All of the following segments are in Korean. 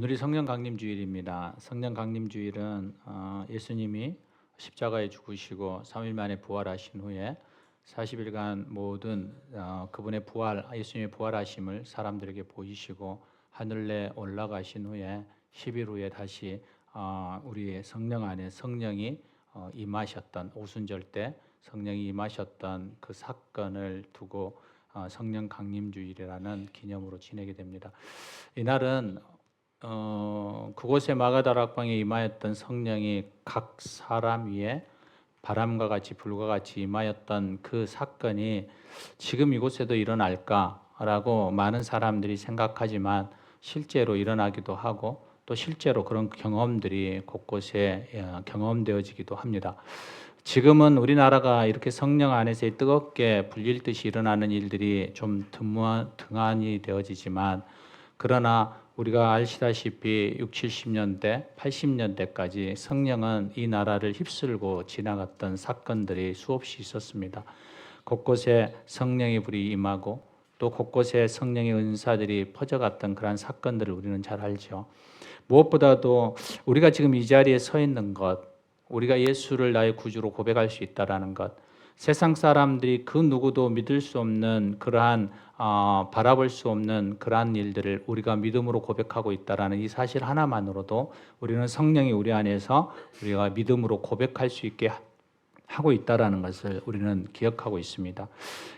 오늘이 성령 강림 주일입니다. 성령 강림 주일은 예수님이 십자가에 죽으시고 3일 만에 부활하신 후에 40일간 모든 그분의 부활, 예수님의 부활하심을 사람들에게 보이시고 하늘에 올라가신 후에 10일 후에 다시 우리의 성령 안에 성령이 임하셨던 오순절 때 성령이 임하셨던 그 사건을 두고 성령 강림 주일이라는 기념으로 지내게 됩니다. 이날은 그곳에 마가다락방에 임하였던 성령이 각 사람 위에 바람과 같이 불과 같이 임하였던 그 사건이 지금 이곳에도 일어날까라고 많은 사람들이 생각하지만 실제로 일어나기도 하고 또 실제로 그런 경험들이 곳곳에 경험되어지기도 합니다. 지금은 우리나라가 이렇게 성령 안에서 뜨겁게 불릴 듯이 일어나는 일들이 좀 등한히 되어지지만 그러나 우리가 아시다시피 6, 70년대, 80년대까지 성령은 이 나라를 휩쓸고 지나갔던 사건들이 수없이 있었습니다. 곳곳에 성령의 불이 임하고 또 곳곳에 성령의 은사들이 퍼져갔던 그러한 사건들을 우리는 잘 알죠. 무엇보다도 우리가 지금 이 자리에 서 있는 것, 우리가 예수를 나의 구주로 고백할 수 있다는 것, 세상 사람들이 그 누구도 믿을 수 없는 그러한 바라볼 수 없는 그러한 일들을 우리가 믿음으로 고백하고 있다는 이 사실 하나만으로도 우리는 성령이 우리 안에서 우리가 믿음으로 고백할 수 있게 하고 있다는 것을 우리는 기억하고 있습니다.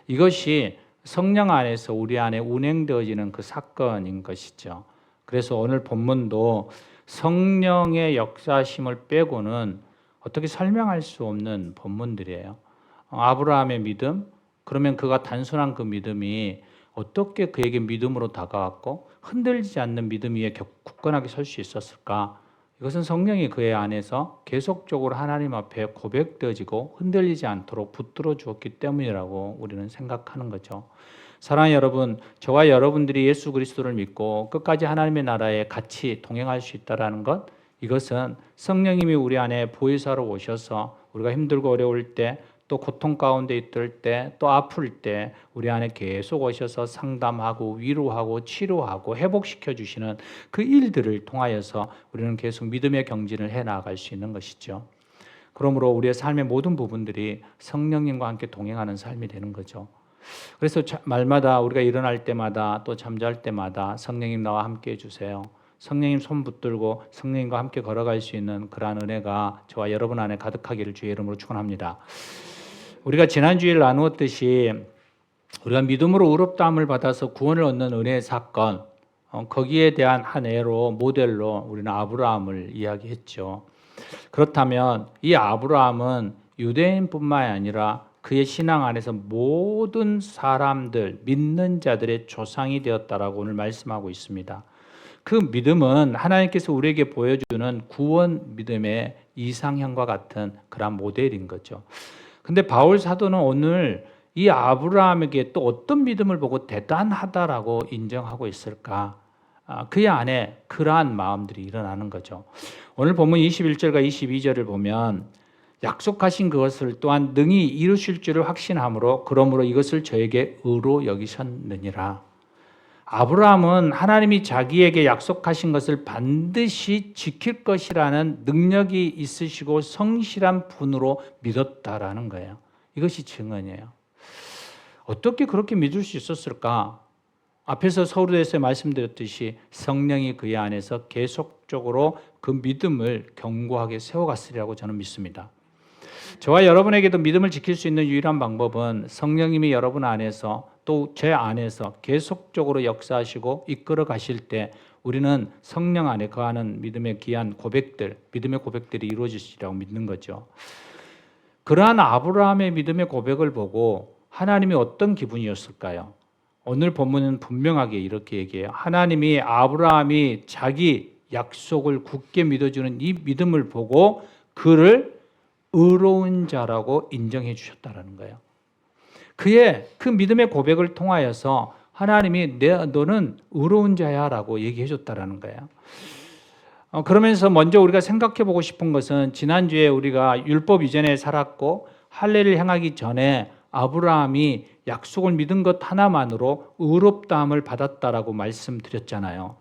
이것이 성령 안에서 우리 안에 운행되어지는 그 사건인 것이죠. 그래서 오늘 본문도 성령의 역사심을 빼고는 어떻게 설명할 수 없는 본문들이에요. 아브라함의 믿음, 그러면 그가 단순한 그 믿음이 어떻게 그에게 믿음으로 다가왔고 흔들리지 않는 믿음 위에 굳건하게 설 수 있었을까? 이것은 성령이 그의 안에서 계속적으로 하나님 앞에 고백되어지고 흔들리지 않도록 붙들어 주었기 때문이라고 우리는 생각하는 거죠. 사랑하는 여러분, 저와 여러분들이 예수 그리스도를 믿고 끝까지 하나님의 나라에 같이 동행할 수 있다는 것, 이것은 성령님이 우리 안에 보혜사로 오셔서 우리가 힘들고 어려울 때 또 고통 가운데 있을 때 또 아플 때 우리 안에 계속 오셔서 상담하고 위로하고 치료하고 회복시켜 주시는 그 일들을 통하여서 우리는 계속 믿음의 경진을 해 나갈 수 있는 것이죠. 그러므로 우리의 삶의 모든 부분들이 성령님과 함께 동행하는 삶이 되는 거죠. 그래서 말마다 우리가 일어날 때마다 또 잠잘 때마다 성령님 나와 함께 해주세요. 성령님 손 붙들고 성령님과 함께 걸어갈 수 있는 그러한 은혜가 저와 여러분 안에 가득하기를 주의 이름으로 축원합니다. 우리가 지난주에 나누었듯이 우리가 믿음으로 의롭다함을 받아서 구원을 얻는 은혜의 사건, 거기에 대한 한 예로 모델로 우리는 아브라함을 이야기했죠. 그렇다면 이 아브라함은 유대인뿐만 아니라 그의 신앙 안에서 모든 사람들, 믿는 자들의 조상이 되었다라고 오늘 말씀하고 있습니다. 그 믿음은 하나님께서 우리에게 보여주는 구원 믿음의 이상형과 같은 그런 모델인 거죠. 근데 바울 사도는 오늘 이 아브라함에게 또 어떤 믿음을 보고 대단하다라고 인정하고 있을까? 그의 안에 그러한 마음들이 일어나는 거죠. 오늘 본문 21절과 22절을 보면 약속하신 그것을 또한 능히 이루실 줄을 확신함으로 그러므로 이것을 저에게 의로 여기셨느니라. 아브라함은 하나님이 자기에게 약속하신 것을 반드시 지킬 것이라는 능력이 있으시고 성실한 분으로 믿었다라는 거예요. 이것이 증언이에요. 어떻게 그렇게 믿을 수 있었을까? 앞에서 서두에서 말씀드렸듯이 성령이 그의 안에서 계속적으로 그 믿음을 견고하게 세워갔으리라고 저는 믿습니다. 저와 여러분에게도 믿음을 지킬 수 있는 유일한 방법은 성령님이 여러분 안에서 또 제 안에서 계속적으로 역사하시고 이끌어 가실 때 우리는 성령 안에 거하는 믿음의 귀한 고백들, 믿음의 고백들이 이루어지시리라고 믿는 거죠. 그러한 아브라함의 믿음의 고백을 보고 하나님이 어떤 기분이었을까요? 오늘 본문은 분명하게 이렇게 얘기해요. 하나님이 아브라함이 자기 약속을 굳게 믿어주는 이 믿음을 보고 그를 의로운 자라고 인정해 주셨다는 거예요. 그의 그 믿음의 고백을 통하여서 하나님이 너는 의로운 자야 라고 얘기해 줬다는 거예요. 그러면서 먼저 우리가 생각해 보고 싶은 것은 지난주에 우리가 율법 이전에 살았고 할례를 행하기 전에 아브라함이 약속을 믿은 것 하나만으로 의롭다함을 받았다라고 말씀드렸잖아요.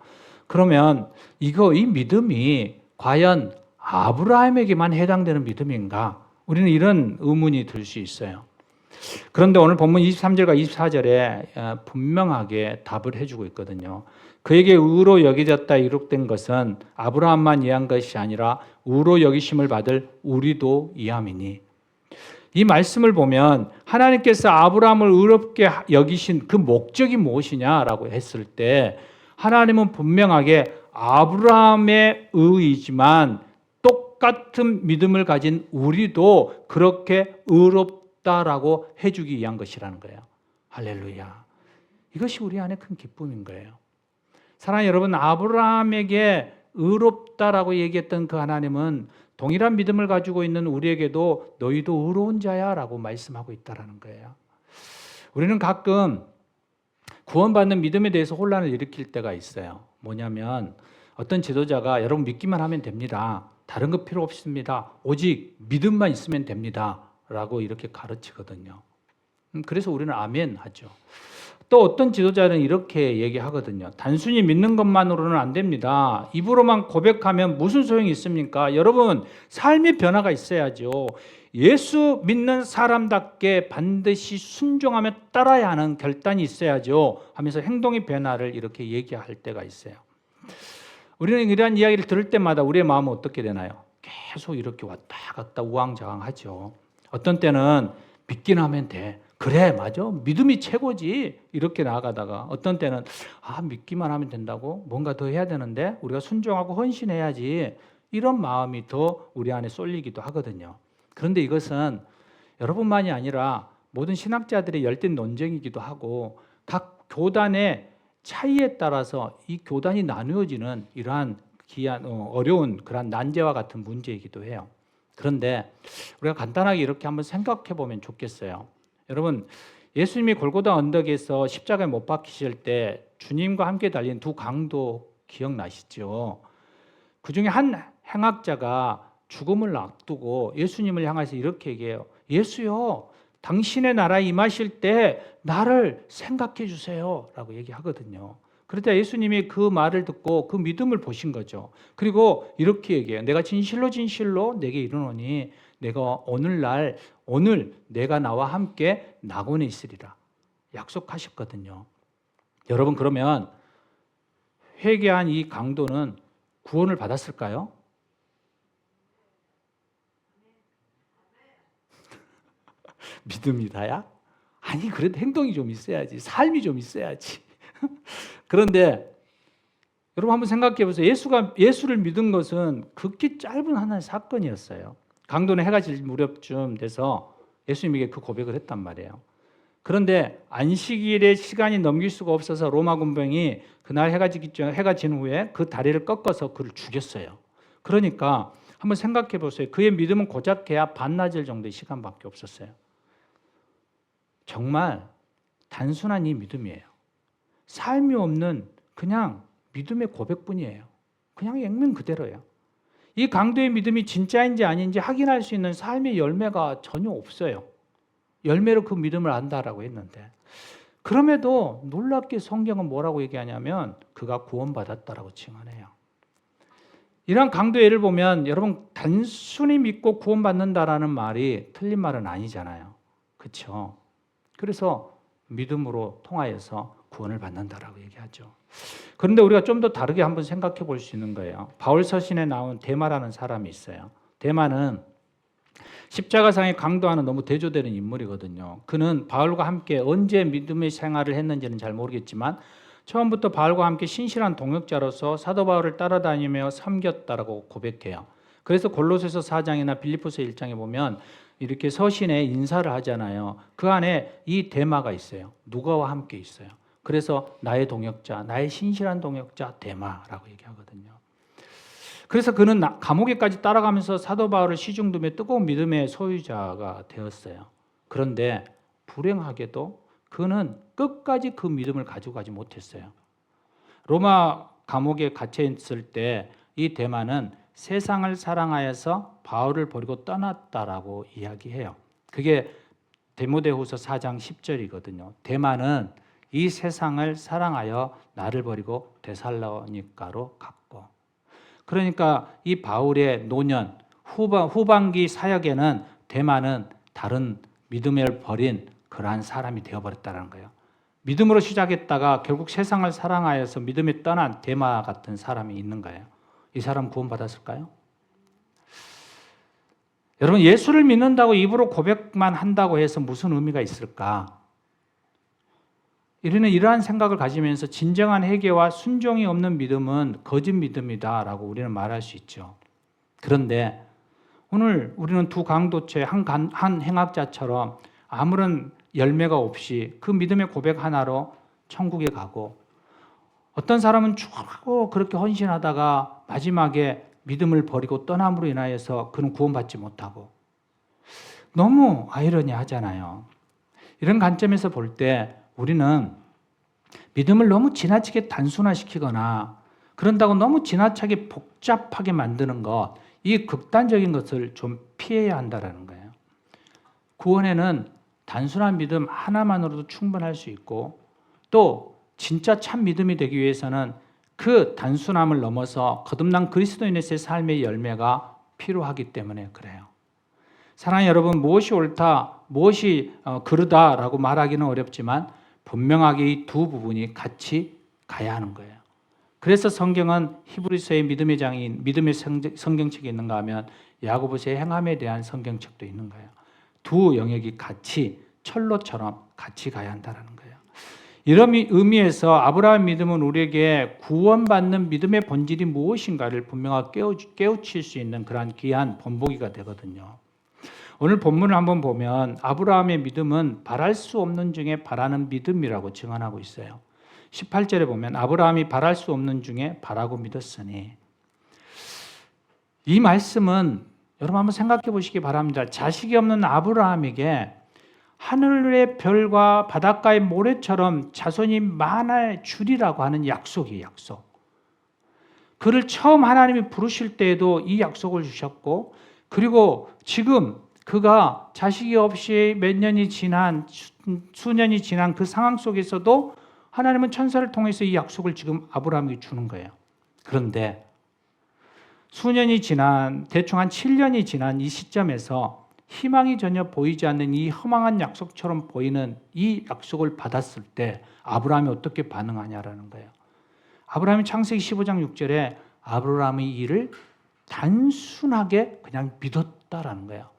그러면 이 믿음이 과연 아브라함에게만 해당되는 믿음인가? 우리는 이런 의문이 들 수 있어요. 그런데 오늘 본문 23절과 24절에 분명하게 답을 해주고 있거든요. 그에게 의로 여겨졌다 이룩된 것은 아브라함만 이해한 것이 아니라 의로 여기심을 받을 우리도 이함이니. 이 말씀을 보면 하나님께서 아브라함을 의롭게 여기신 그 목적이 무엇이냐라고 했을 때 하나님은 분명하게 아브라함의 의이지만 똑같은 믿음을 가진 우리도 그렇게 의롭다라고 해주기 위한 것이라는 거예요. 할렐루야. 이것이 우리 안에 큰 기쁨인 거예요. 사랑하는 여러분, 아브라함에게 의롭다라고 얘기했던 그 하나님은 동일한 믿음을 가지고 있는 우리에게도 너희도 의로운 자야 라고 말씀하고 있다는 거예요. 우리는 가끔 구원받는 믿음에 대해서 혼란을 일으킬 때가 있어요. 뭐냐면 어떤 지도자가 여러분 믿기만 하면 됩니다. 다른 거 필요 없습니다. 오직 믿음만 있으면 됩니다. 라고 이렇게 가르치거든요. 그래서 우리는 아멘 하죠. 또 어떤 지도자는 이렇게 얘기하거든요. 단순히 믿는 것만으로는 안 됩니다. 입으로만 고백하면 무슨 소용이 있습니까? 여러분, 삶의 변화가 있어야죠. 예수 믿는 사람답게 반드시 순종하며 따라야 하는 결단이 있어야죠. 하면서 행동의 변화를 이렇게 얘기할 때가 있어요. 우리는 이러한 이야기를 들을 때마다 우리의 마음은 어떻게 되나요? 계속 이렇게 왔다 갔다 우왕좌왕하죠. 어떤 때는 믿긴 하면 돼. 그래, 맞아. 믿음이 최고지. 이렇게 나아가다가 어떤 때는 믿기만 하면 된다고? 뭔가 더 해야 되는데 우리가 순종하고 헌신해야지. 이런 마음이 더 우리 안에 쏠리기도 하거든요. 그런데 이것은 여러분만이 아니라 모든 신학자들의 열띤 논쟁이기도 하고 각 교단의 차이에 따라서 이 교단이 나누어지는 이러한 어려운 그런 난제와 같은 문제이기도 해요. 그런데 우리가 간단하게 이렇게 한번 생각해 보면 좋겠어요. 여러분, 예수님이 골고다 언덕에서 십자가에 못 박히실 때 주님과 함께 달린 두 강도 기억나시죠? 그 중에 한 행악자가 죽음을 앞두고 예수님을 향해서 이렇게 얘기해요. 예수요, 당신의 나라에 임하실 때 나를 생각해 주세요 라고 얘기하거든요. 그러자 예수님이 그 말을 듣고 그 믿음을 보신 거죠. 그리고 이렇게 얘기해요. 내가 진실로 진실로 내게 이르노니 내가 오늘 내가 나와 함께 낙원에 있으리라 약속하셨거든요. 여러분, 그러면 회개한 이 강도는 구원을 받았을까요? 믿음이 다야? 아니, 그래도 행동이 좀 있어야지. 삶이 좀 있어야지. 그런데 여러분 한번 생각해 보세요. 예수를 믿은 것은 극히 짧은 하나의 사건이었어요. 강도는 해가 질 무렵쯤 돼서 예수님에게 그 고백을 했단 말이에요. 그런데 안식일의 시간이 넘길 수가 없어서 로마 군병이 그날 해가 진 후에 그 다리를 꺾어서 그를 죽였어요. 그러니까 한번 생각해 보세요. 그의 믿음은 고작 해야 반나절 정도의 시간밖에 없었어요. 정말 단순한 이 믿음이에요. 삶이 없는 그냥 믿음의 고백뿐이에요. 그냥 액면 그대로예요. 이 강도의 믿음이 진짜인지 아닌지 확인할 수 있는 삶의 열매가 전혀 없어요. 열매로 그 믿음을 안다라고 했는데, 그럼에도 놀랍게 성경은 뭐라고 얘기하냐면 그가 구원받았다라고 칭언해요. 이런 강도의 예를 보면 여러분, 단순히 믿고 구원받는다라는 말이 틀린 말은 아니잖아요. 그렇죠? 그래서 믿음으로 통하여서 구원을 받는다라고 얘기하죠. 그런데 우리가 좀 더 다르게 한번 생각해 볼 수 있는 거예요. 바울 서신에 나온 데마라는 사람이 있어요. 데마는 십자가상의 강도와는 너무 대조되는 인물이거든요. 그는 바울과 함께 언제 믿음의 생활을 했는지는 잘 모르겠지만 처음부터 바울과 함께 신실한 동역자로서 사도 바울을 따라다니며 섬겼다라고 고백해요. 그래서 골로새서 4장이나 빌립보서 1장에 보면 이렇게 서신에 인사를 하잖아요. 그 안에 이 데마가 있어요. 누가와 함께 있어요. 그래서 나의 동역자, 나의 신실한 동역자 데마라고 얘기하거든요. 그래서 그는 감옥에까지 따라가면서 사도 바울을 시중두며 뜨거운 믿음의 소유자가 되었어요. 그런데 불행하게도 그는 끝까지 그 믿음을 가지고 가지 못했어요. 로마 감옥에 갇혀 있을 때 이 데마는 세상을 사랑하여서 바울을 버리고 떠났다라고 이야기해요. 그게 디모데후서 4장 10절이거든요. 데마는 이 세상을 사랑하여 나를 버리고 데살로니가로 갔고. 그러니까 이 바울의 노년 후반기 사역에는 데마는 다른 믿음을 버린 그러한 사람이 되어버렸다는 거예요. 믿음으로 시작했다가 결국 세상을 사랑하여서 믿음에 떠난 데마 같은 사람이 있는 거예요. 이 사람 구원받았을까요? 여러분, 예수를 믿는다고 입으로 고백만 한다고 해서 무슨 의미가 있을까? 우리는 이러한 생각을 가지면서 진정한 회개와 순종이 없는 믿음은 거짓 믿음이다라고 우리는 말할 수 있죠. 그런데 오늘 우리는 두 강도체 한 행악자처럼 아무런 열매가 없이 그 믿음의 고백 하나로 천국에 가고, 어떤 사람은 쭉 그렇게 헌신하다가 마지막에 믿음을 버리고 떠남으로 인하여서 그는 구원받지 못하고, 너무 아이러니하잖아요. 이런 관점에서 볼 때 우리는 믿음을 너무 지나치게 단순화시키거나 그런다고 너무 지나치게 복잡하게 만드는 것, 이 극단적인 것을 좀 피해야 한다는 거예요. 구원에는 단순한 믿음 하나만으로도 충분할 수 있고, 또 진짜 참 믿음이 되기 위해서는 그 단순함을 넘어서 거듭난 그리스도인의 삶의 열매가 필요하기 때문에 그래요. 사랑하는 여러분, 무엇이 옳다, 무엇이 그르다라고 말하기는 어렵지만 분명하게 이 두 부분이 같이 가야 하는 거예요. 그래서 성경은 히브리서의 믿음의 장인, 믿음의 성경책이 있는가 하면 야고보서의 행함에 대한 성경책도 있는 거예요. 두 영역이 같이 철로처럼 같이 가야 한다는 거예요. 이런 의미에서 아브라함 믿음은 우리에게 구원받는 믿음의 본질이 무엇인가를 분명하게 깨우칠 수 있는 그러한 귀한 본보기가 되거든요. 오늘 본문을 한번 보면 아브라함의 믿음은 바랄 수 없는 중에 바라는 믿음이라고 증언하고 있어요. 18절에 보면 아브라함이 바랄 수 없는 중에 바라고 믿었으니, 이 말씀은 여러분 한번 생각해 보시기 바랍니다. 자식이 없는 아브라함에게 하늘의 별과 바닷가의 모래처럼 자손이 많아 주리라고 하는 약속이에요. 약속. 그를 처음 하나님이 부르실 때에도 이 약속을 주셨고, 그리고 지금 그가 자식이 없이 몇 년이 지난, 수년이 지난 그 상황 속에서도 하나님은 천사를 통해서 이 약속을 지금 아브라함에게 주는 거예요. 그런데 수년이 지난, 대충 한 7년이 지난 이 시점에서 희망이 전혀 보이지 않는 이 허망한 약속처럼 보이는 이 약속을 받았을 때 아브라함이 어떻게 반응하냐라는 거예요. 아브라함이 창세기 15장 6절에 아브라함의 일을 단순하게 그냥 믿었다라는 거예요.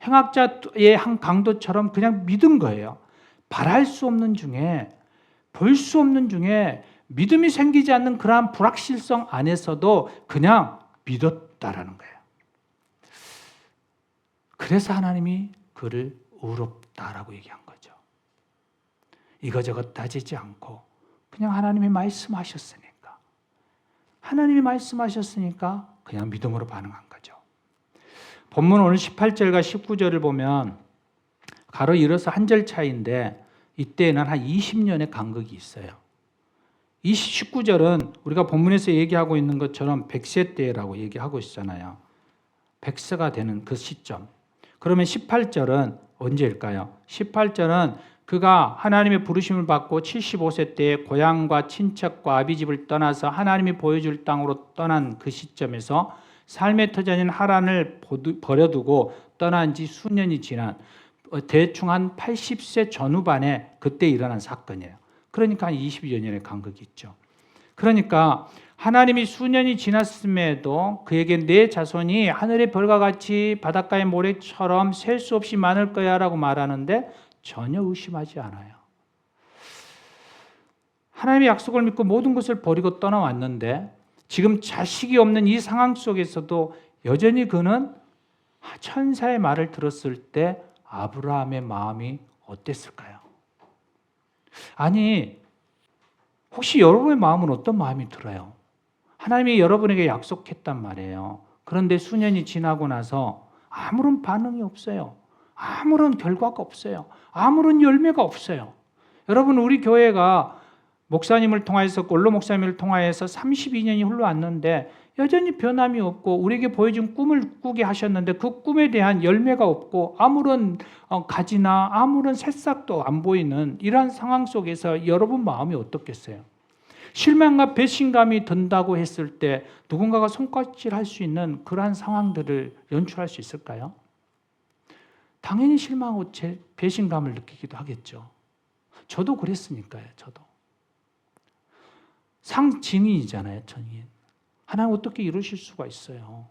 행악자의 한 강도처럼 그냥 믿은 거예요. 바랄 수 없는 중에, 볼 수 없는 중에 믿음이 생기지 않는 그러한 불확실성 안에서도 그냥 믿었다라는 거예요. 그래서 하나님이 그를 의롭다라고 얘기한 거죠. 이거저것 따지지 않고 그냥 하나님이 말씀하셨으니까, 하나님이 말씀하셨으니까 그냥 믿음으로 반응한 거죠. 본문 오늘 18절과 19절을 보면 가로 이어서 한 절 차이인데 이때에는 한 20년의 간극이 있어요. 19절은 우리가 본문에서 얘기하고 있는 것처럼 100세 때라고 얘기하고 있잖아요. 100세가 되는 그 시점. 그러면 18절은 언제일까요? 18절은 그가 하나님의 부르심을 받고 75세 때에 고향과 친척과 아비집을 떠나서 하나님이 보여줄 땅으로 떠난 그 시점에서 삶의 터전인 하란을 버려두고 떠난 지 수년이 지난 대충 한 80세 전후반에 그때 일어난 사건이에요. 그러니까 한 20여 년의 간극이 있죠. 그러니까 하나님이 수년이 지났음에도 그에게 내 자손이 하늘의 별과 같이 바닷가의 모래처럼 셀 수 없이 많을 거야 라고 말하는데 전혀 의심하지 않아요. 하나님의 약속을 믿고 모든 것을 버리고 떠나왔는데 지금 자식이 없는 이 상황 속에서도 여전히 그는 천사의 말을 들었을 때 아브라함의 마음이 어땠을까요? 아니, 혹시 여러분의 마음은 어떤 마음이 들어요? 하나님이 여러분에게 약속했단 말이에요. 그런데 수년이 지나고 나서 아무런 반응이 없어요. 아무런 결과가 없어요. 아무런 열매가 없어요. 여러분, 우리 교회가 목사님을 통하여서, 골로 목사님을 통하여서 32년이 흘러왔는데 여전히 변함이 없고 우리에게 보여준 꿈을 꾸게 하셨는데 그 꿈에 대한 열매가 없고 아무런 가지나 아무런 새싹도 안 보이는 이러한 상황 속에서 여러분 마음이 어떻겠어요? 실망과 배신감이 든다고 했을 때 누군가가 손가락질할 수 있는 그러한 상황들을 연출할 수 있을까요? 당연히 실망하고 배신감을 느끼기도 하겠죠. 저도 그랬으니까요. 저도. 상증인이잖아요. 증인. 하나님 어떻게 이루실 수가 있어요?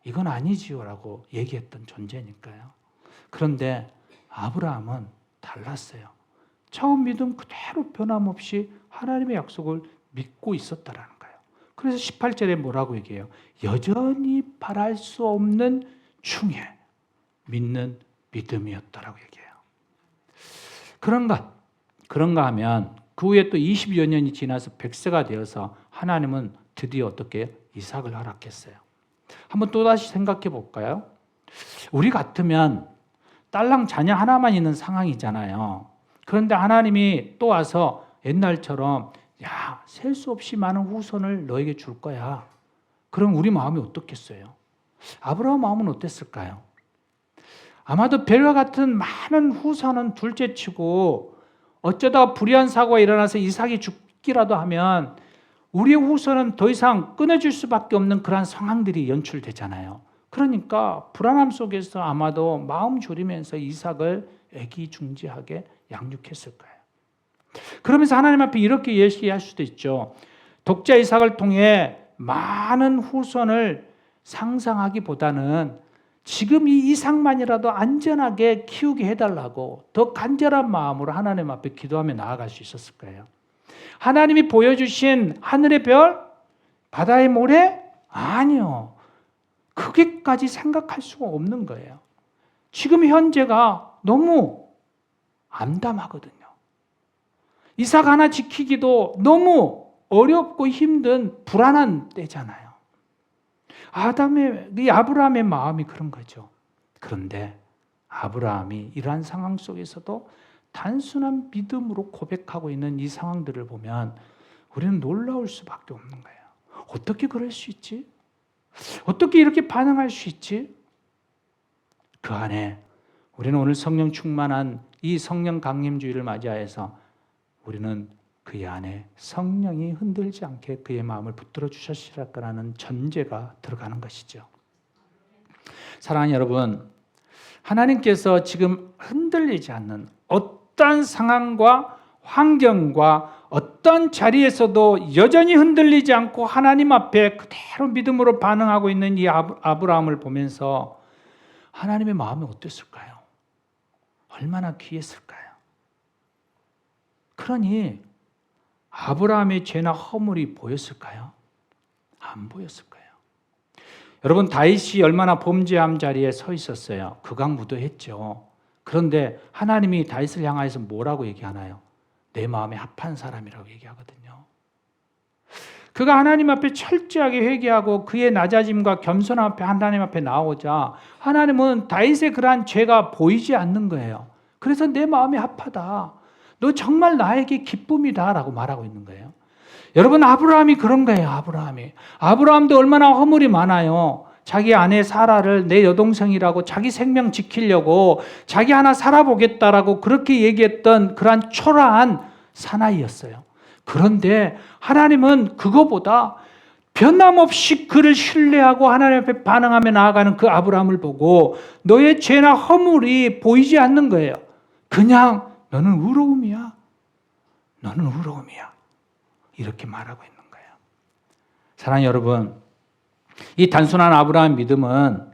이건 아니지요 라고 얘기했던 존재니까요. 그런데 아브라함은 달랐어요. 처음 믿음 그대로 변함없이 하나님의 약속을 믿고 있었다라는 거예요. 그래서 18절에 뭐라고 얘기해요? 여전히 바랄 수 없는 중에 믿는 믿음이었다라고 얘기해요. 그런가 하면 그 후에 또 20여 년이 지나서 100세가 되어서 하나님은 드디어 어떻게 이삭을 허락했어요. 한번 또다시 생각해 볼까요? 우리 같으면 딸랑 자녀 하나만 있는 상황이잖아요. 그런데 하나님이 또 와서 옛날처럼 야, 셀 수 없이 많은 후손을 너에게 줄 거야. 그럼 우리 마음이 어떻겠어요? 아브라함 마음은 어땠을까요? 아마도 벨과 같은 많은 후손은 둘째치고 어쩌다 불의한 사고가 일어나서 이삭이 죽기라도 하면 우리의 후손은 더 이상 끊어질 수밖에 없는 그런 상황들이 연출되잖아요. 그러니까 불안함 속에서 아마도 마음 졸이면서 이삭을 애기중지하게 양육했을 거예요. 그러면서 하나님 앞에 이렇게 예시할 수도 있죠. 독자 이삭을 통해 많은 후손을 상상하기보다는 지금 이 이삭만이라도 안전하게 키우게 해달라고 더 간절한 마음으로 하나님 앞에 기도하며 나아갈 수 있었을 거예요. 하나님이 보여주신 하늘의 별, 바다의 모래? 아니요. 그게까지 생각할 수가 없는 거예요. 지금 현재가 너무 암담하거든요. 이삭 하나 지키기도 너무 어렵고 힘든 불안한 때잖아요. 아브라함의 마음이 그런 거죠. 그런데 아브라함이 이러한 상황 속에서도 단순한 믿음으로 고백하고 있는 이 상황들을 보면 우리는 놀라울 수밖에 없는 거예요. 어떻게 그럴 수 있지? 어떻게 이렇게 반응할 수 있지? 그 안에 우리는 오늘 성령 충만한 이 성령 강림주의를 맞이하여서 우리는 그의 안에 성령이 흔들지 않게 그의 마음을 붙들어 주셨으리라 거라는 전제가 들어가는 것이죠. 사랑하는 여러분, 하나님께서 지금 흔들리지 않는 어떤 상황과 환경과 어떤 자리에서도 여전히 흔들리지 않고 하나님 앞에 그대로 믿음으로 반응하고 있는 이 아브라함을 보면서 하나님의 마음이 어땠을까요? 얼마나 귀했을까요? 그러니 아브라함의 죄나 허물이 보였을까요? 안 보였을 거예요. 여러분, 다윗이 얼마나 범죄함 자리에 서 있었어요. 극악무도했죠. 그런데 하나님이 다윗을 향하여서 뭐라고 얘기하나요? 내 마음에 합한 사람이라고 얘기하거든요. 그가 하나님 앞에 철저하게 회개하고 그의 낮아짐과 겸손함 앞에 하나님 앞에 나오자 하나님은 다윗의 그러한 죄가 보이지 않는 거예요. 그래서 내 마음이 합하다. 너 정말 나에게 기쁨이다 라고 말하고 있는 거예요. 여러분, 아브라함이 그런 거예요. 아브라함도 얼마나 허물이 많아요. 자기 아내 사라를 내 여동생이라고 자기 생명 지키려고 자기 하나 살아보겠다라고 그렇게 얘기했던 그러한 초라한 사나이였어요. 그런데 하나님은 그거보다 변함없이 그를 신뢰하고 하나님 앞에 반응하며 나아가는 그 아브라함을 보고 너의 죄나 허물이 보이지 않는 거예요. 그냥 너는 의로움이야. 너는 의로움이야. 이렇게 말하고 있는 거예요. 사랑하는 여러분, 이 단순한 아브라함의 믿음은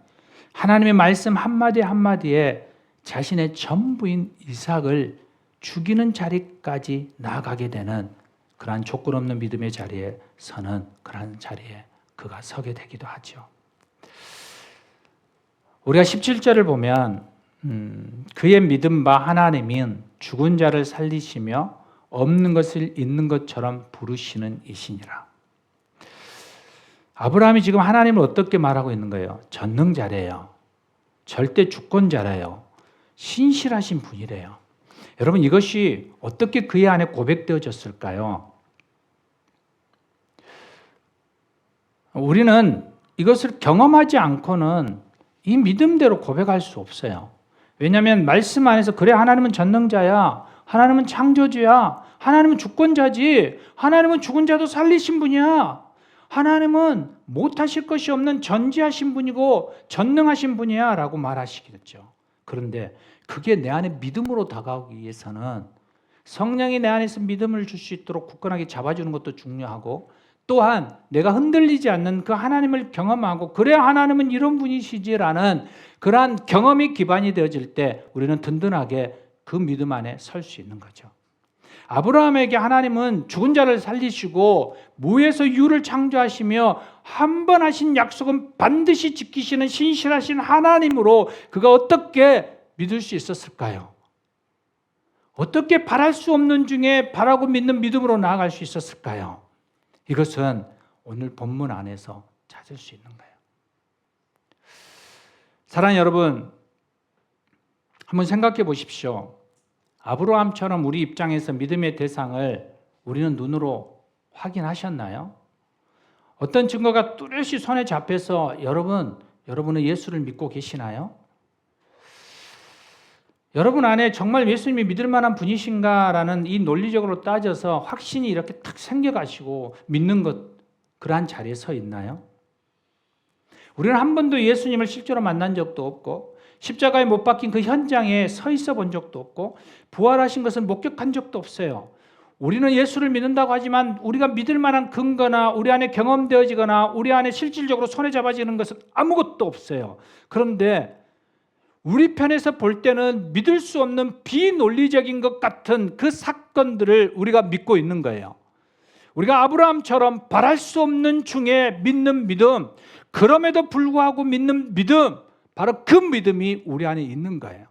하나님의 말씀 한마디 한마디에 자신의 전부인 이삭을 죽이는 자리까지 나아가게 되는 그러한 조건 없는 믿음의 자리에 서는 그러한 자리에 그가 서게 되기도 하죠. 우리가 17절을 보면 그의 믿음 바 하나님은 죽은 자를 살리시며 없는 것을 있는 것처럼 부르시는 이시니라. 아브라함이 지금 하나님을 어떻게 말하고 있는 거예요? 전능자래요. 절대 주권자래요. 신실하신 분이래요. 여러분, 이것이 어떻게 그의 안에 고백되어졌을까요? 우리는 이것을 경험하지 않고는 이 믿음대로 고백할 수 없어요. 왜냐하면 말씀 안에서 그래 하나님은 전능자야, 하나님은 창조주야, 하나님은 주권자지, 하나님은 죽은 자도 살리신 분이야, 하나님은 못하실 것이 없는 전지하신 분이고 전능하신 분이야 라고 말하시겠죠. 그런데 그게 내 안에 믿음으로 다가오기 위해서는 성령이 내 안에서 믿음을 줄 수 있도록 굳건하게 잡아주는 것도 중요하고, 또한 내가 흔들리지 않는 그 하나님을 경험하고 그래 하나님은 이런 분이시지라는 그러한 경험이 기반이 되어질 때 우리는 든든하게 그 믿음 안에 설 수 있는 거죠. 아브라함에게 하나님은 죽은 자를 살리시고 무에서 유를 창조하시며 한 번 하신 약속은 반드시 지키시는 신실하신 하나님으로 그가 어떻게 믿을 수 있었을까요? 어떻게 바랄 수 없는 중에 바라고 믿는 믿음으로 나아갈 수 있었을까요? 이것은 오늘 본문 안에서 찾을 수 있는 거예요. 사랑하는 여러분, 한번 생각해 보십시오. 아브라함처럼 우리 입장에서 믿음의 대상을 우리는 눈으로 확인하셨나요? 어떤 증거가 뚜렷이 손에 잡혀서 여러분은 예수를 믿고 계시나요? 여러분 안에 정말 예수님이 믿을 만한 분이신가라는 이 논리적으로 따져서 확신이 이렇게 탁 생겨가시고 믿는 것, 그러한 자리에 서 있나요? 우리는 한 번도 예수님을 실제로 만난 적도 없고 십자가에 못 박힌 그 현장에 서 있어 본 적도 없고 부활하신 것을 목격한 적도 없어요. 우리는 예수를 믿는다고 하지만 우리가 믿을 만한 근거나 우리 안에 경험되어지거나 우리 안에 실질적으로 손에 잡아지는 것은 아무것도 없어요. 그런데 우리 편에서 볼 때는 믿을 수 없는 비논리적인 것 같은 그 사건들을 우리가 믿고 있는 거예요. 우리가 아브라함처럼 바랄 수 없는 중에 믿는 믿음, 그럼에도 불구하고 믿는 믿음, 바로 그 믿음이 우리 안에 있는 거예요.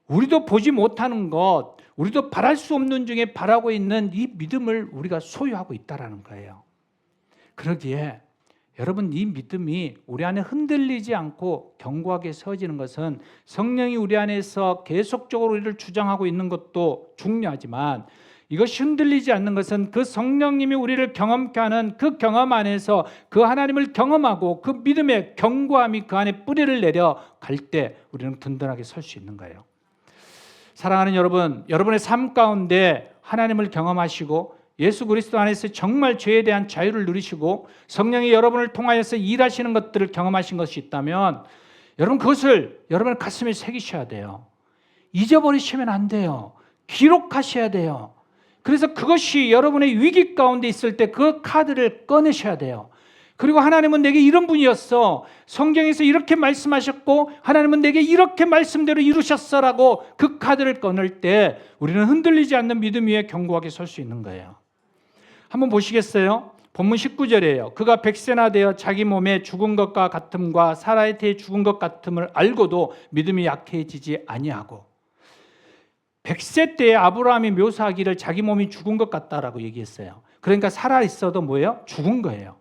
우리도 보지 못하는 것, 우리도 바랄 수 없는 중에 바라고 있는 이 믿음을 우리가 소유하고 있다는 거예요. 그러기에 여러분, 이 믿음이 우리 안에 흔들리지 않고 견고하게 세워지는 것은 성령이 우리 안에서 계속적으로 우리를 주장하고 있는 것도 중요하지만 이것이 흔들리지 않는 것은 그 성령님이 우리를 경험케 하는 그 경험 안에서 그 하나님을 경험하고 그 믿음의 견고함이 그 안에 뿌리를 내려갈 때 우리는 든든하게 설 수 있는 거예요. 사랑하는 여러분, 여러분의 삶 가운데 하나님을 경험하시고 예수 그리스도 안에서 정말 죄에 대한 자유를 누리시고 성령이 여러분을 통하여서 일하시는 것들을 경험하신 것이 있다면 여러분 그것을 여러분의 가슴에 새기셔야 돼요. 잊어버리시면 안 돼요. 기록하셔야 돼요. 그래서 그것이 여러분의 위기 가운데 있을 때 그 카드를 꺼내셔야 돼요. 그리고 하나님은 내게 이런 분이었어, 성경에서 이렇게 말씀하셨고 하나님은 내게 이렇게 말씀대로 이루셨어라고 그 카드를 꺼낼 때 우리는 흔들리지 않는 믿음 위에 견고하게 설 수 있는 거예요. 한번 보시겠어요? 본문 19절이에요. 그가 100세나 되어 자기 몸에 죽은 것과 같음과 사라의 태에 죽은 것 같음을 알고도 믿음이 약해지지 아니하고, 100세 때에 아브라함이 묘사하기를 자기 몸이 죽은 것 같다라고 얘기했어요. 그러니까 살아있어도 뭐예요? 죽은 거예요.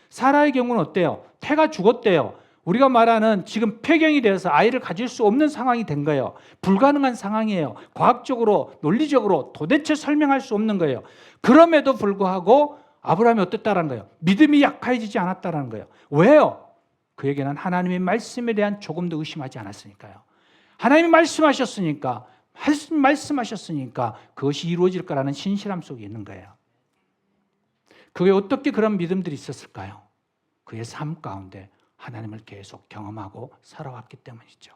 사라의 경우는 어때요? 태가 죽었대요. 우리가 말하는 지금 폐경이 되어서 아이를 가질 수 없는 상황이 된 거예요. 불가능한 상황이에요. 과학적으로, 논리적으로 도대체 설명할 수 없는 거예요. 그럼에도 불구하고 아브라함이 어땠다는 거예요? 믿음이 약해지지 않았다는 거예요. 왜요? 그에게는 하나님의 말씀에 대한 조금도 의심하지 않았으니까요. 하나님이 말씀하셨으니까 그것이 이루어질 거라는 신실함 속에 있는 거예요. 그게 어떻게 그런 믿음들이 있었을까요? 그의 삶 가운데 하나님을 계속 경험하고 살아왔기 때문이죠.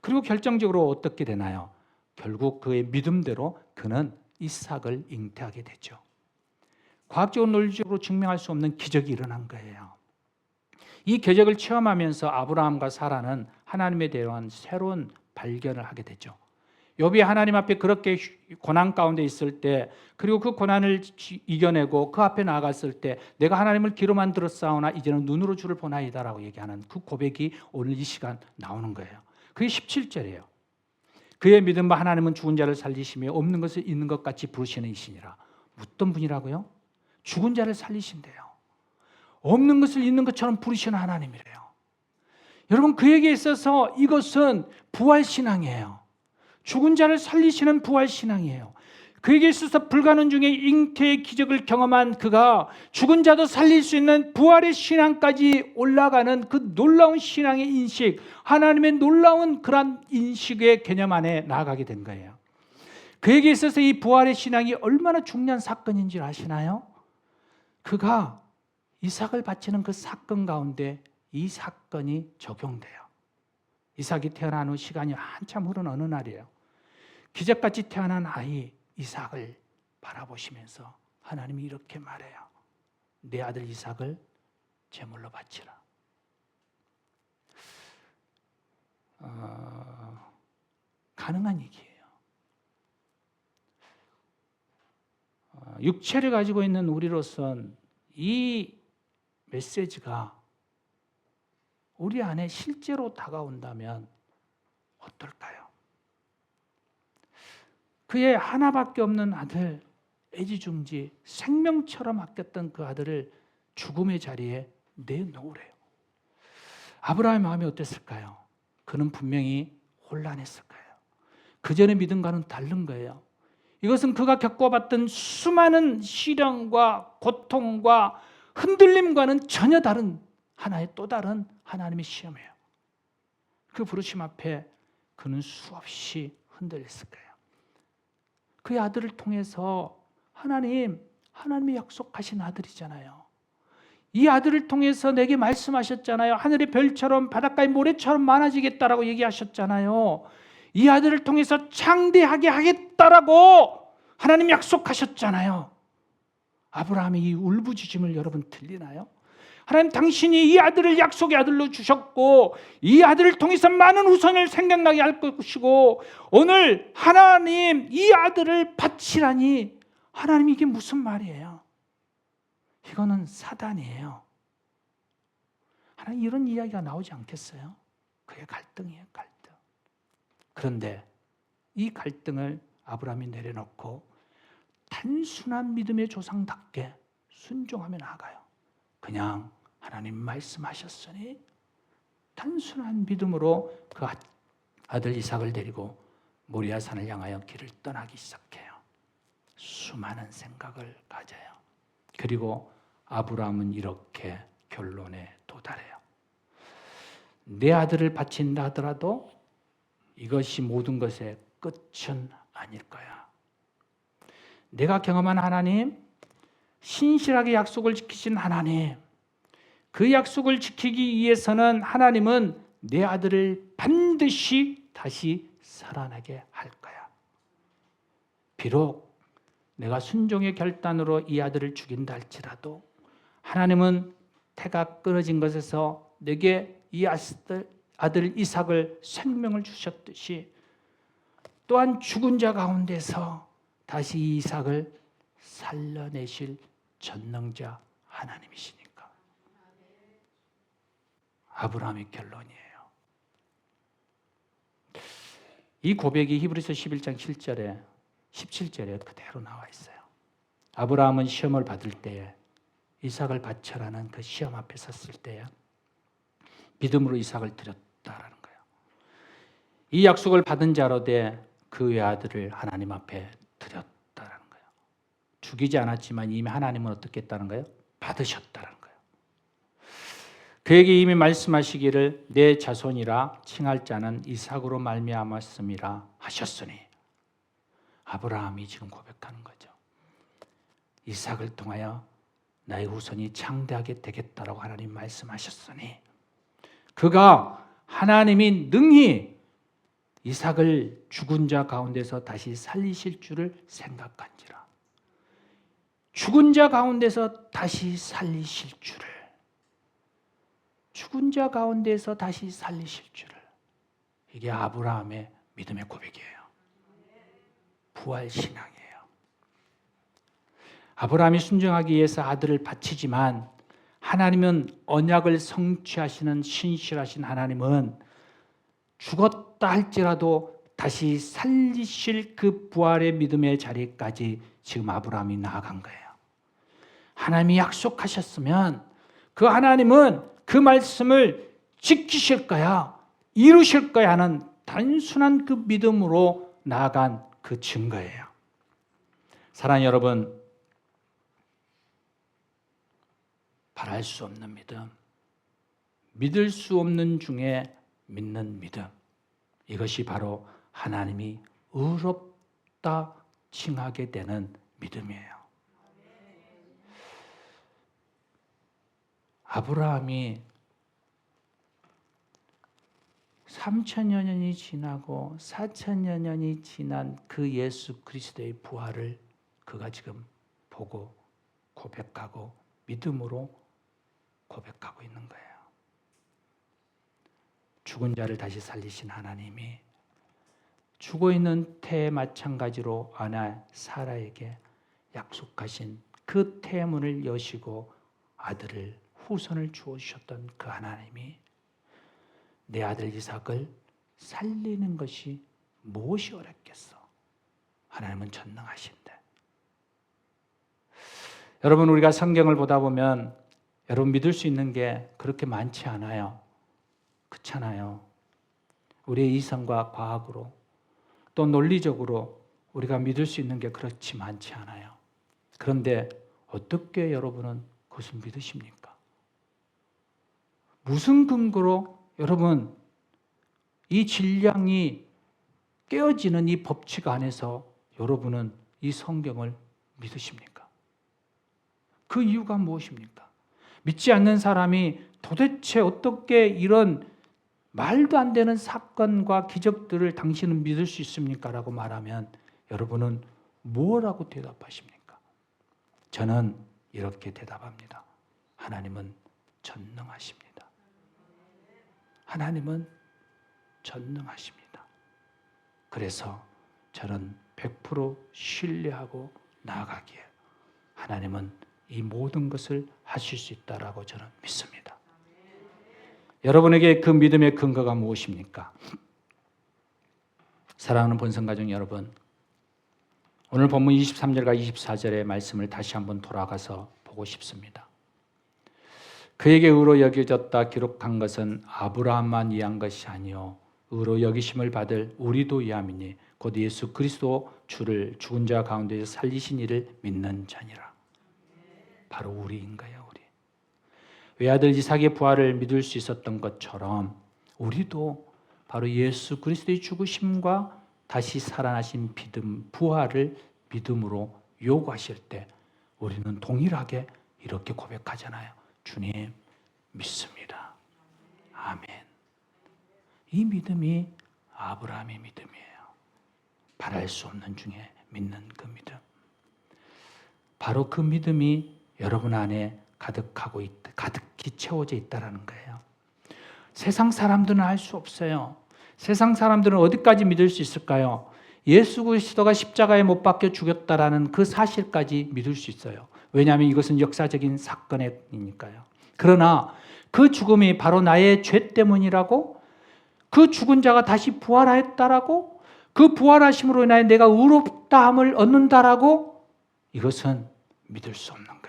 그리고 결정적으로 어떻게 되나요? 결국 그의 믿음대로 그는 이삭을 잉태하게 되죠. 과학적으로 논리적으로 증명할 수 없는 기적이 일어난 거예요. 이 기적을 체험하면서 아브라함과 사라는 하나님에 대한 새로운 발견을 하게 되죠. 욥이 하나님 앞에 그렇게 고난 가운데 있을 때, 그리고 그 고난을 이겨내고 그 앞에 나아갔을 때 내가 하나님을 귀로만 들었사오나 이제는 눈으로 주를 보나이다라고 얘기하는 그 고백이 오늘 이 시간 나오는 거예요. 그게 17절이에요. 그의 믿음과 하나님은 죽은 자를 살리시며 없는 것을 있는 것 같이 부르시는 이시니라. 어떤 분이라고요? 죽은 자를 살리신대요. 없는 것을 있는 것처럼 부르시는 하나님이래요. 여러분, 그에게 있어서 이것은 부활신앙이에요. 죽은 자를 살리시는 부활신앙이에요. 그에게 있어서 불가능 중에 잉태의 기적을 경험한 그가 죽은 자도 살릴 수 있는 부활의 신앙까지 올라가는 그 놀라운 신앙의 인식, 하나님의 놀라운 그런 인식의 개념 안에 나아가게 된 거예요. 그에게 있어서 이 부활의 신앙이 얼마나 중요한 사건인 줄 아시나요? 그가 이삭을 바치는 그 사건 가운데 이 사건이 적용돼요. 이삭이 태어난 후 시간이 한참 흐른 어느 날이에요. 기적같이 태어난 아이 이삭을 바라보시면서 하나님이 이렇게 말해요. 내 아들 이삭을 제물로 바치라. 가능한 얘기예요. 육체를 가지고 있는 우리로선 이 메시지가 우리 안에 실제로 다가온다면 어떨까요? 그의 하나밖에 없는 아들, 애지중지 생명처럼 아꼈던 그 아들을 죽음의 자리에 내놓으래요. 아브라함의 마음이 어땠을까요? 그는 분명히 혼란했을 거예요. 그 전의 믿음과는 다른 거예요. 이것은 그가 겪어봤던 수많은 시련과 고통과 흔들림과는 전혀 다른 하나의 또 다른 하나님의 시험이에요. 그 부르심 앞에 그는 수없이 흔들렸을 거예요. 그의 아들을 통해서 하나님이 약속하신 아들이잖아요. 이 아들을 통해서 내게 말씀하셨잖아요. 하늘의 별처럼 바닷가의 모래처럼 많아지겠다라고 얘기하셨잖아요. 이 아들을 통해서 창대하게 하겠다라고 하나님 약속하셨잖아요. 아브라함의 이 울부짖음을 여러분 들리나요? 하나님 당신이 이 아들을 약속의 아들로 주셨고 이 아들을 통해서 많은 후손을 생각나게 할 것이고 오늘 하나님 이 아들을 바치라니 하나님 이게 무슨 말이에요? 이거는 사단이에요. 하나님 이런 이야기가 나오지 않겠어요? 그게 갈등이에요, 갈등. 그런데 이 갈등을 아브라함이 내려놓고 단순한 믿음의 조상답게 순종하며 나아가요. 그냥 하나님 말씀하셨으니 단순한 믿음으로 그 아들 이삭을 데리고 모리아 산을 향하여 길을 떠나기 시작해요. 수많은 생각을 가져요. 그리고 아브라함은 이렇게 결론에 도달해요. 내 아들을 바친다 하더라도 이것이 모든 것의 끝은 아닐 거야. 내가 경험한 하나님, 신실하게 약속을 지키신 하나님, 그 약속을 지키기 위해서는 하나님은 내 아들을 반드시 다시 살아나게 할 거야. 비록 내가 순종의 결단으로 이 아들을 죽인다 할지라도 하나님은 태가 끊어진 것에서 내게 이 아들 이삭을 생명을 주셨듯이 또한 죽은 자 가운데서 다시 이 이삭을 살려내실 전능자 하나님이시니까. 아브라함의 결론이에요. 이 고백이 히브리서 11장 7절에 17절에 그대로 나와 있어요. 아브라함은 시험을 받을 때에 이삭을 바쳐라는 그 시험 앞에 섰을 때에 믿음으로 이삭을 드렸다라는 거예요. 이 약속을 받은 자로 돼 그 외아들을 하나님 앞에 드렸다라는 거예요. 죽이지 않았지만 이미 하나님은 어떻게 했다는 거예요? 받으셨다는 거예요. 그에게 이미 말씀하시기를 내 자손이라 칭할 자는 이삭으로 말미암았음이라 하셨으니 아브라함이 지금 고백하는 거죠. 이삭을 통하여 나의 후손이 창대하게 되겠다라고 하나님 말씀하셨으니 그가 하나님이 능히 이삭을 죽은 자 가운데서 다시 살리실 줄을 생각한지라. 죽은 자 가운데서 다시 살리실 줄을. 죽은 자 가운데서 다시 살리실 줄을. 이게 아브라함의 믿음의 고백이에요. 부활 신앙이에요. 아브라함이 순종하기 위해서 아들을 바치지만 하나님은 언약을 성취하시는 신실하신 하나님은 죽었다 할지라도 다시 살리실 그 부활의 믿음의 자리까지 지금 아브라함이 나아간 거예요. 하나님이 약속하셨으면 그 하나님은 그 말씀을 지키실 거야, 이루실 거야 하는 단순한 그 믿음으로 나아간 그 증거예요. 사랑하는 여러분, 바랄 수 없는 믿음, 믿을 수 없는 중에 믿는 믿음, 이것이 바로 하나님이 의롭다 칭하게 되는 믿음이에요. 아브라함이 3천여 년이 지나고 4천여 년이 지난 그 예수 그리스도의 부활을 그가 지금 보고 고백하고 믿음으로 고백하고 있는 거예요. 죽은 자를 다시 살리신 하나님이 죽어있는 태에 마찬가지로 아내 사라에게 약속하신 그 태의 문을 여시고 아들을 후손을 주어주셨던 그 하나님이 내 아들 이삭을 살리는 것이 무엇이 어렵겠어? 하나님은 전능하신데. 여러분, 우리가 성경을 보다 보면 여러분 믿을 수 있는 게 그렇게 많지 않아요. 그렇잖아요. 우리의 이성과 과학으로 또 논리적으로 우리가 믿을 수 있는 게 그렇지 많지 않아요. 그런데 어떻게 여러분은 그것을 믿으십니까? 무슨 근거로 여러분 이 질량이 깨어지는 이 법칙 안에서 여러분은 이 성경을 믿으십니까? 그 이유가 무엇입니까? 믿지 않는 사람이 도대체 어떻게 이런 말도 안 되는 사건과 기적들을 당신은 믿을 수 있습니까? 라고 말하면 여러분은 뭐라고 대답하십니까? 저는 이렇게 대답합니다. 하나님은 전능하십니다. 하나님은 전능하십니다. 그래서 저는 100% 신뢰하고 나아가기에 하나님은 이 모든 것을 하실 수 있다라고 저는 믿습니다. 여러분에게 그 믿음의 근거가 무엇입니까? 사랑하는 본성가족 여러분, 오늘 본문 23절과 24절의 말씀을 다시 한번 돌아가서 보고 싶습니다. 그에게 의로 여겨졌다 기록한 것은 아브라함만 이한 것이 아니요 의로 여기심을 받을 우리도 이함이니 곧 예수 그리스도 주를 죽은 자 가운데서 살리신 이를 믿는 자니라. 바로 우리인 거예요. 우리. 외아들 이삭의 부활을 믿을 수 있었던 것처럼 우리도 바로 예수 그리스도의 죽으심과 다시 살아나신 믿음, 부활을 믿음으로 요구하실 때 우리는 동일하게 이렇게 고백하잖아요. 주님 믿습니다. 아멘. 이 믿음이 아브라함의 믿음이에요. 바랄 수 없는 중에 믿는 그 믿음. 바로 그 믿음이 여러분 안에 가득하고 있다, 가득히 채워져 있다라는 거예요. 세상 사람들은 알 수 없어요. 세상 사람들은 어디까지 믿을 수 있을까요? 예수 그리스도가 십자가에 못 박혀 죽였다라는 그 사실까지 믿을 수 있어요. 왜냐하면 이것은 역사적인 사건이니까요. 그러나 그 죽음이 바로 나의 죄 때문이라고, 그 죽은 자가 다시 부활하였다라고, 그 부활하심으로 인하여 내가 의롭다함을 얻는다라고, 이것은 믿을 수 없는 거예요.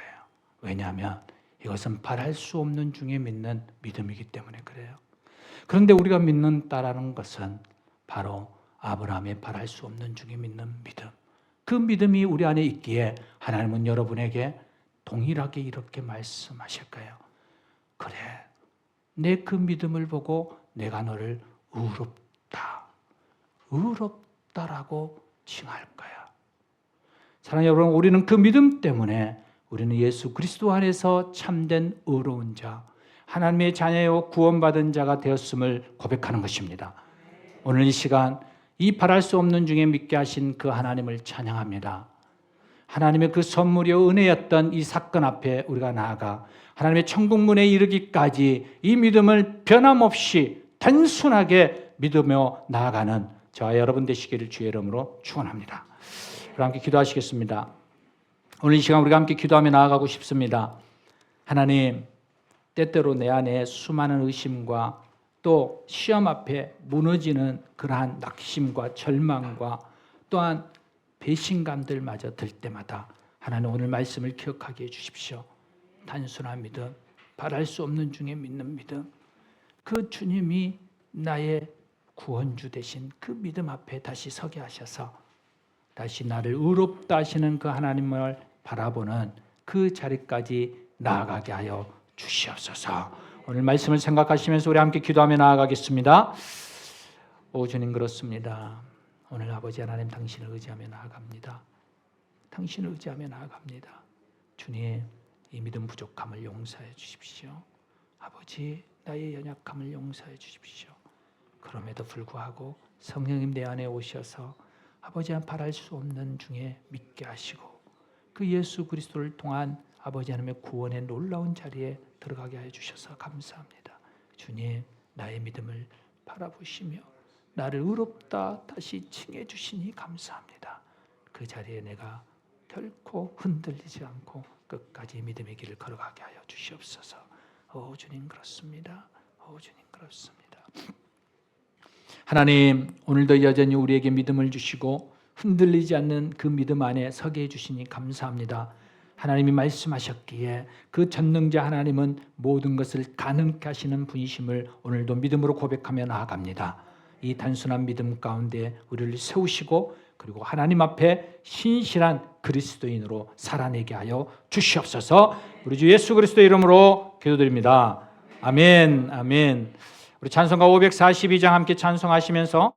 왜냐하면 이것은 바랄 수 없는 중에 믿는 믿음이기 때문에 그래요. 그런데 우리가 믿는다라는 것은 바로 아브라함의 바랄 수 없는 중에 믿는 믿음. 그 믿음이 우리 안에 있기에 하나님은 여러분에게 동일하게 이렇게 말씀하실 거예요. 그래, 내 그 믿음을 보고 내가 너를 의롭다라고 칭할 거야. 사랑하는 여러분, 우리는 그 믿음 때문에 우리는 예수 그리스도 안에서 참된 의로운 자, 하나님의 자녀요 구원받은 자가 되었음을 고백하는 것입니다. 오늘 이 시간 이 바랄 수 없는 중에 믿게 하신 그 하나님을 찬양합니다. 하나님의 그 선물이요 은혜였던 이 사건 앞에 우리가 나아가 하나님의 천국문에 이르기까지 이 믿음을 변함없이 단순하게 믿으며 나아가는 저와 여러분 되시기를 주의 이름으로 축원합니다. 우리 함께 기도하시겠습니다. 오늘 이 시간 우리가 함께 기도하며 나아가고 싶습니다. 하나님, 때때로 내 안에 수많은 의심과 또 시험 앞에 무너지는 그러한 낙심과 절망과 또한 배신감들마저 들 때마다 하나님 오늘 말씀을 기억하게 해주십시오. 단순한 믿음, 바랄 수 없는 중에 믿는 믿음, 그 주님이 나의 구원주 되신 그 믿음 앞에 다시 서게 하셔서 다시 나를 의롭다 하시는 그 하나님을 바라보는 그 자리까지 나아가게 하여 주시옵소서. 오늘 말씀을 생각하시면서 우리 함께 기도하며 나아가겠습니다. 오 주님, 그렇습니다. 오늘 아버지 하나님, 당신을 의지하며 나아갑니다. 당신을 의지하며 나아갑니다. 주님, 이 믿음 부족함을 용서해 주십시오. 아버지, 나의 연약함을 용서해 주십시오. 그럼에도 불구하고 성령님 내 안에 오셔서 아버지 한 바랄 수 없는 중에 믿게 하시고 그 예수 그리스도를 통한 아버지 하나님의 구원의 놀라운 자리에 들어가게 해 주셔서 감사합니다. 주님, 나의 믿음을 바라보시며 나를 의롭다 다시 칭해 주시니 감사합니다. 그 자리에 내가 결코 흔들리지 않고 끝까지 믿음의 길을 걸어가게 하여 주시옵소서. 오 주님, 그렇습니다. 오 주님, 그렇습니다. 하나님, 오늘도 여전히 우리에게 믿음을 주시고 흔들리지 않는 그 믿음 안에 서게 해주시니 감사합니다. 하나님이 말씀하셨기에 그 전능자 하나님은 모든 것을 가능케 하시는 분이심을 오늘도 믿음으로 고백하며 나아갑니다. 이 단순한 믿음 가운데 우리를 세우시고 그리고 하나님 앞에 신실한 그리스도인으로 살아내게 하여 주시옵소서. 우리 주 예수 그리스도 이름으로 기도드립니다. 아멘, 아멘. 우리 찬송가 542장 함께 찬송하시면서